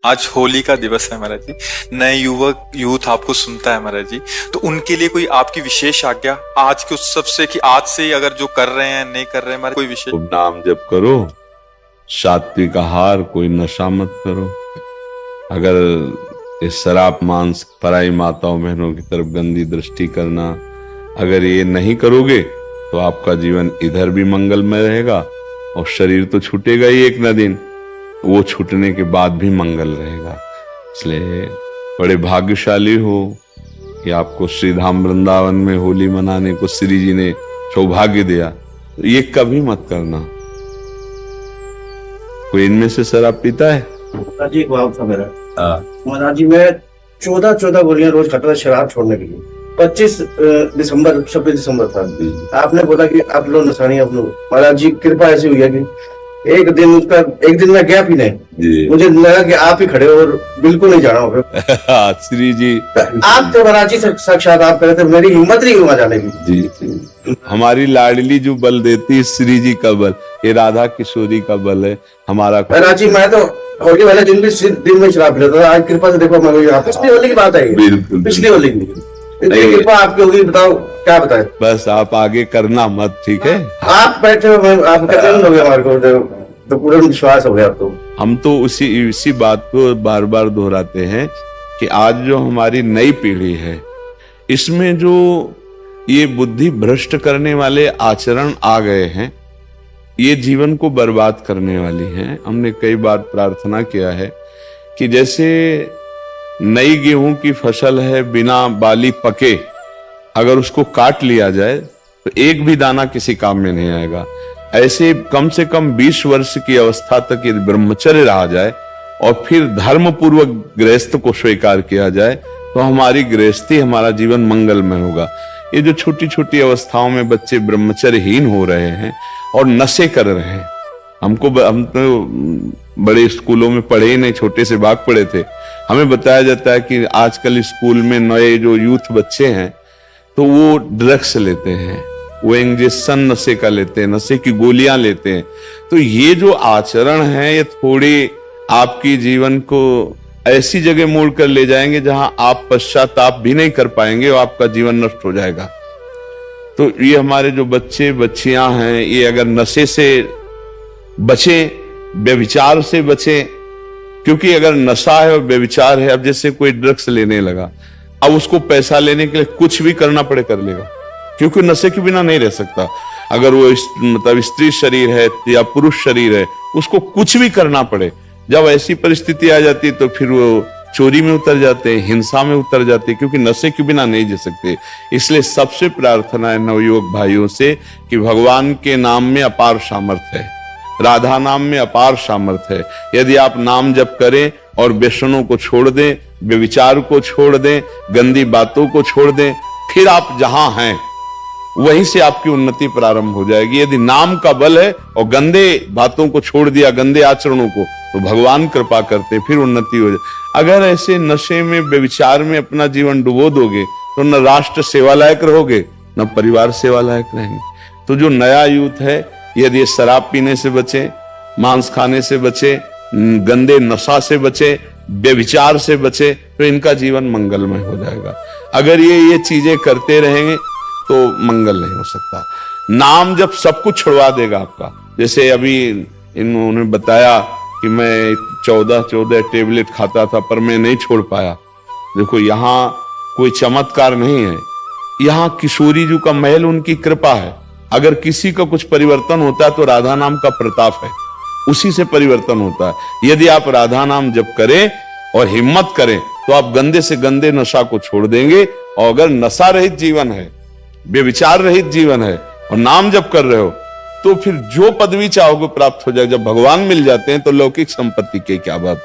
आज होली का दिवस है महाराज जी। नए यूथ आपको सुनता है महाराज जी, तो उनके लिए कोई आपकी विशेष आज्ञा आज के उत्सव से, कि आज से अगर जो कर रहे हैं नहीं कर रहे हैं, कोई विशेष? खूब नाम जप करो, सात्विक आहार, कोई नशा मत करो। अगर इस शराब मांस, पराई माताओं बहनों की तरफ गंदी दृष्टि करना, अगर ये नहीं करोगे तो आपका जीवन इधर भी मंगलमय रहेगा और शरीर तो छूटेगा ही एक न दिन, वो छूटने के बाद भी मंगल रहेगा। इसलिए बड़े भाग्यशाली हो कि आपको श्री धाम वृंदावन में होली मनाने को श्री जी ने सौभाग्य दिया। तो ये कभी मत करना। कोई इनमें से शराब पीता है? जी था मेरा। महाराज जी मैं 14 गोलियां रोज खाता था शराब छोड़ने के लिए। 26 दिसंबर था। आपने बोला कि आप लोग नशानी आप लोग, महाराज जी कृपा ऐसी हुई है कि एक दिन में गैप ही नहीं, मुझे लगा कि आप ही खड़े हो और बिल्कुल नहीं जाना होगा। श्री जी आप तो महाराज जी साक्षात आप कहे थे, मेरी हिम्मत नहीं हुआ जाने की। जी हमारी लाडली जो बल देती है श्री जी का बल, ये राधा किशोरी का बल है हमारा। महाराज जी मैं तो होली वाले दिन में शराब पी लेता था, आज कृपा से देखो मैं पिछली होली की बात है, बिल्कुल पिछली होली की इतनी कृपा आपकी होगी, बताओ क्या बताए। बस आप आगे करना मत, ठीक है? आप बैठे हो, आप कहते हैं हमारे को तो पूरा विश्वास हो गया आपको। हम तो इसी बात को बार बार दोहराते हैं कि आज जो हमारी नई पीढ़ी है, इसमें जो ये बुद्धि भ्रष्ट करने वाले आचरण आ गए हैं, ये जीवन को बर्बाद करने वाली हैं। हमने कई बार प्रार्थना किया है कि जैसे नई गेहूं की फसल है, बिना बाली पके अगर उसको काट लिया जाए तो एक भी दाना किसी काम में नहीं आएगा। ऐसे कम से कम 20 वर्ष की अवस्था तक यदि ब्रह्मचर्य रहा जाए और फिर धर्म पूर्वक गृहस्थ को स्वीकार किया जाए तो हमारी गृहस्थी, हमारा जीवन मंगलमय होगा। ये जो छोटी छोटी अवस्थाओं में बच्चे ब्रह्मचर्यहीन हो रहे हैं और नशे कर रहे हैं, हम तो बड़े स्कूलों में पढ़े ही नहीं, छोटे से भाग पढ़े थे। हमें बताया जाता है कि आजकल स्कूल में नए जो यूथ बच्चे हैं तो वो ड्रग्स लेते हैं, वो इंजेक्शन नशे का लेते हैं, नशे की गोलियां लेते हैं। तो ये जो आचरण है ये थोड़ी आपकी जीवन को ऐसी जगह मोड़ कर ले जाएंगे जहां आप पश्चाताप भी नहीं कर पाएंगे और आपका जीवन नष्ट हो जाएगा। तो ये हमारे जो बच्चे बच्चियां हैं, ये अगर नशे से बचे, व्यभिचार से बचे, क्योंकि अगर नशा है और व्यभिचार है, अब जैसे कोई ड्रग्स लेने लगा, अब उसको पैसा लेने के लिए कुछ भी करना पड़े कर लेगा, क्योंकि नशे के बिना नहीं रह सकता। अगर वो मतलब स्त्री शरीर है या पुरुष शरीर है, उसको कुछ भी करना पड़े। जब ऐसी परिस्थिति आ जाती है तो फिर वो चोरी में उतर जाते हैं, हिंसा में उतर जाते हैं, क्योंकि नशे के बिना नहीं जी सकते। इसलिए सबसे प्रार्थना है नवयुवक भाइयों से कि भगवान के नाम में अपार सामर्थ्य है, राधा नाम में अपार सामर्थ्य है। यदि आप नाम जप करें और व्यसनों को छोड़ दें, व्यभिचार को छोड़ दें, गंदी बातों को छोड़ दें, फिर आप जहां हैं वहीं से आपकी उन्नति प्रारंभ हो जाएगी। यदि नाम का बल है और गंदे बातों को छोड़ दिया, गंदे आचरणों को, तो भगवान कृपा करते, फिर उन्नति हो जाए। अगर ऐसे नशे में, व्यभिचार में अपना जीवन डुबो दोगे तो न राष्ट्र सेवा लायक रहोगे, न परिवार सेवा लायक रहेंगे। तो जो नया यूथ है, यदि शराब पीने से बचे, मांस खाने से बचे, गंदे नशा से बचे, व्यभिचार से बचे, तो इनका जीवन मंगलमय हो जाएगा। अगर ये चीजें करते रहेंगे तो मंगल नहीं हो सकता। नाम जब सब कुछ छुड़वा देगा आपका। जैसे अभी इन्होंने बताया कि मैं 14 टेबलेट खाता था पर मैं नहीं छोड़ पाया। देखो यहाँ कोई चमत्कार नहीं है, यहाँ किशोरी जी का महल, उनकी कृपा है। अगर किसी का कुछ परिवर्तन होता है तो राधा नाम का प्रताप है, उसी से परिवर्तन होता है। यदि आप राधा नाम जप करें और हिम्मत करें तो आप गंदे से गंदे नशा को छोड़ देंगे। और अगर नशा रहित जीवन है, बेविचार रहित जीवन है और नाम जप कर रहे हो, तो फिर जो पदवी चाहोगे प्राप्त हो जाएगा। जब भगवान मिल जाते हैं तो लौकिक संपत्ति की क्या बात।